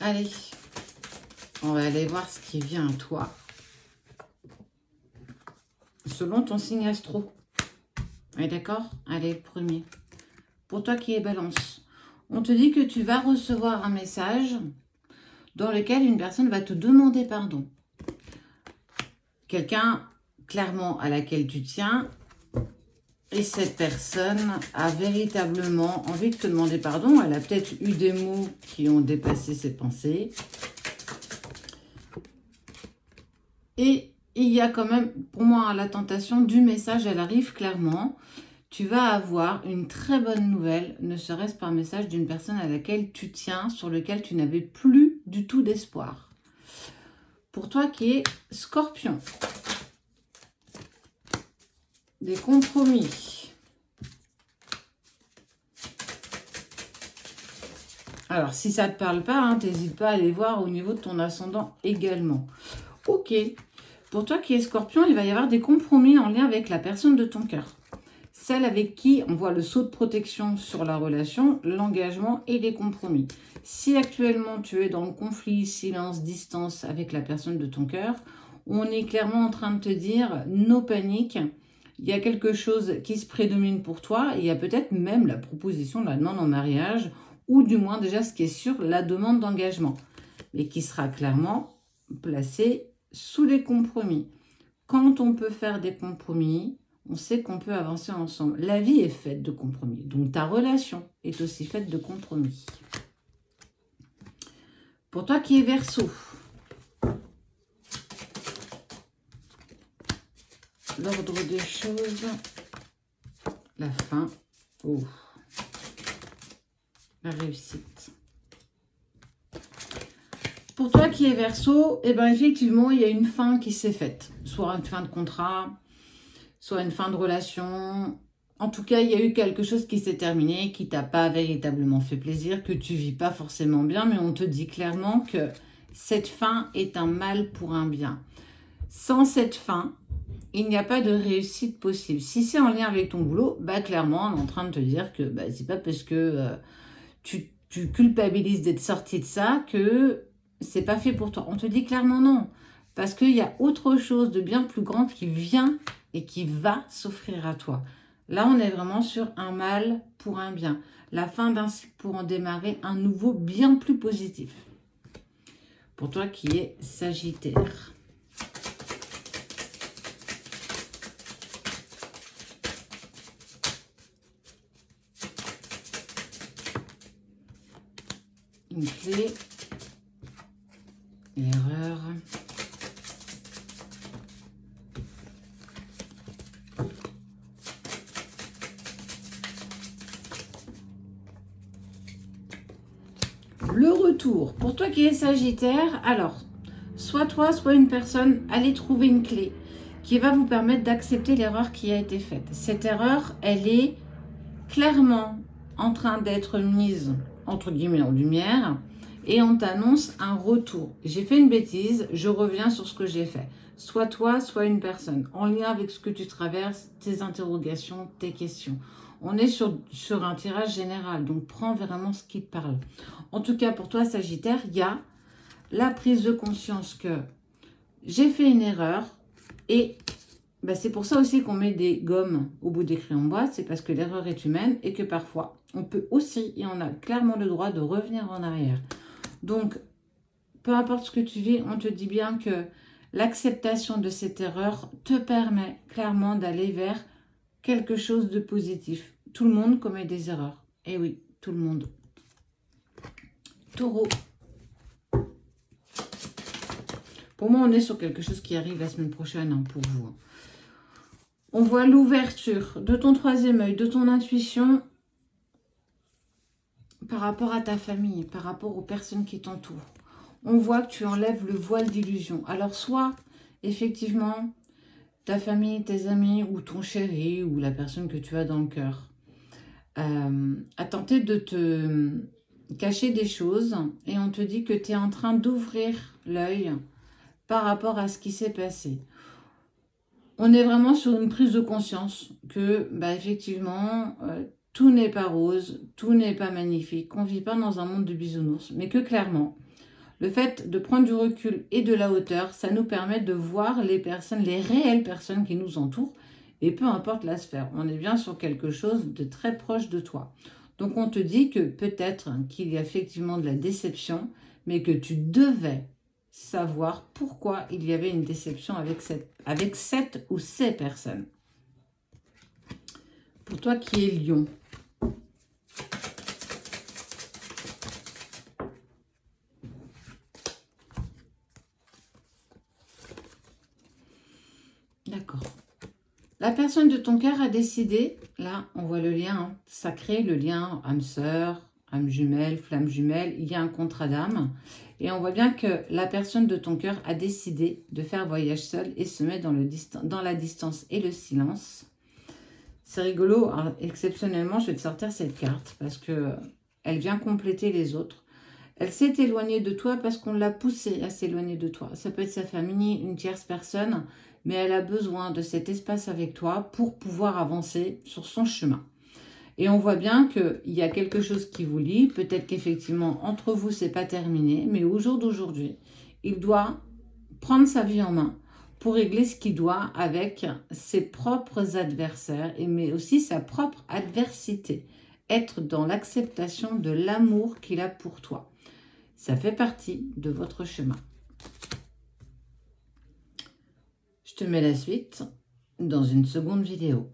Allez, on va aller voir ce qui vient à toi. Selon ton signe astro. Oui, d'accord? Allez, le premier. Pour toi qui es Balance, on te dit que tu vas recevoir un message dans lequel une personne va te demander pardon. Quelqu'un, clairement, à laquelle tu tiens, et cette personne a véritablement envie de te demander pardon. Elle a peut-être eu des mots qui ont dépassé ses pensées. Et il y a quand même, pour moi, la tentation du message, elle arrive clairement. Tu vas avoir une très bonne nouvelle, ne serait-ce par message d'une personne à laquelle tu tiens, sur lequel tu n'avais plus du tout d'espoir. Pour toi qui es Scorpion, des compromis. Alors, si ça ne te parle pas, n'hésite pas à aller voir au niveau de ton ascendant également. Ok. Pour toi qui es Scorpion, il va y avoir des compromis en lien avec la personne de ton cœur. Celle avec qui on voit le saut de protection sur la relation, l'engagement et les compromis. Si actuellement tu es dans le conflit, silence, distance avec la personne de ton cœur, on est clairement en train de te dire no panique. Il y a quelque chose qui se prédomine pour toi. Il y a peut-être même la proposition de la demande en mariage ou du moins déjà ce qui est sûr, la demande d'engagement. Mais qui sera clairement placée sous les compromis. Quand on peut faire des compromis, on sait qu'on peut avancer ensemble. La vie est faite de compromis. Donc, ta relation est aussi faite de compromis. Pour toi qui es Verseau, l'ordre des choses, la fin, la réussite. Pour toi qui es Verseau, eh ben, effectivement, il y a une fin qui s'est faite. Soit une fin de contrat, soit une fin de relation. En tout cas, il y a eu quelque chose qui s'est terminé, qui t'a pas véritablement fait plaisir, que tu vis pas forcément bien, mais on te dit clairement que cette fin est un mal pour un bien. Sans cette fin, il n'y a pas de réussite possible. Si c'est en lien avec ton boulot, bah clairement, on est en train de te dire que c'est pas parce que tu culpabilises d'être sorti de ça que c'est pas fait pour toi. On te dit clairement non. Parce qu'il y a autre chose de bien plus grand qui vient et qui va s'offrir à toi. Là, on est vraiment sur un mal pour un bien. La fin d'un cycle pour en démarrer un nouveau bien plus positif. Pour toi qui es Sagittaire. Une clé. L'erreur. Le retour. Pour toi qui es Sagittaire, alors, soit toi, soit une personne, allez trouver une clé qui va vous permettre d'accepter l'erreur qui a été faite. Cette erreur, elle est clairement en train d'être mise, entre guillemets, en lumière, et on t'annonce un retour. J'ai fait une bêtise, je reviens sur ce que j'ai fait. Soit toi, soit une personne, en lien avec ce que tu traverses, tes interrogations, tes questions. On est sur un tirage général, donc prends vraiment ce qui te parle. En tout cas, pour toi, Sagittaire, il y a la prise de conscience que j'ai fait une erreur et c'est pour ça aussi qu'on met des gommes au bout des crayons de bois, c'est parce que l'erreur est humaine et que parfois, on peut aussi, et on a clairement le droit de revenir en arrière. Donc, peu importe ce que tu vis, on te dit bien que l'acceptation de cette erreur te permet clairement d'aller vers quelque chose de positif. Tout le monde commet des erreurs. Et oui, tout le monde. Taureau. Pour moi, on est sur quelque chose qui arrive la semaine prochaine pour vous. On voit l'ouverture de ton troisième œil, de ton intuition par rapport à ta famille, par rapport aux personnes qui t'entourent. On voit que tu enlèves le voile d'illusion. Alors, soit, effectivement, ta famille, tes amis ou ton chéri ou la personne que tu as dans le cœur a tenté de te cacher des choses et on te dit que tu es en train d'ouvrir l'œil par rapport à ce qui s'est passé. On est vraiment sur une prise de conscience que, effectivement, tout n'est pas rose, tout n'est pas magnifique, qu'on ne vit pas dans un monde de bisounours, mais que clairement, Le fait de prendre du recul et de la hauteur, ça nous permet de voir les personnes, les réelles personnes qui nous entourent, et peu importe la sphère. On est bien sur quelque chose de très proche de toi. Donc on te dit que peut-être qu'il y a effectivement de la déception, mais que tu devais savoir pourquoi il y avait une déception avec cette ou ces personnes. Pour toi qui es Lion, d'accord. La personne de ton cœur a décidé, là on voit le lien hein, sacré, le lien âme sœur, âme jumelle, flamme jumelle, il y a un contrat d'âme. Et on voit bien que la personne de ton cœur a décidé de faire voyage seul et se met dans la distance et le silence. C'est rigolo, alors, exceptionnellement je vais te sortir cette carte parce que elle vient compléter les autres. Elle s'est éloignée de toi parce qu'on l'a poussée à s'éloigner de toi. Ça peut être sa famille, une tierce personne, mais elle a besoin de cet espace avec toi pour pouvoir avancer sur son chemin. Et on voit bien qu'il y a quelque chose qui vous lie. Peut-être qu'effectivement, entre vous, c'est pas terminé, mais au jour d'aujourd'hui, il doit prendre sa vie en main pour régler ce qu'il doit avec ses propres adversaires, mais aussi sa propre adversité. Être dans l'acceptation de l'amour qu'il a pour toi. Ça fait partie de votre chemin. Je te mets la suite dans une seconde vidéo.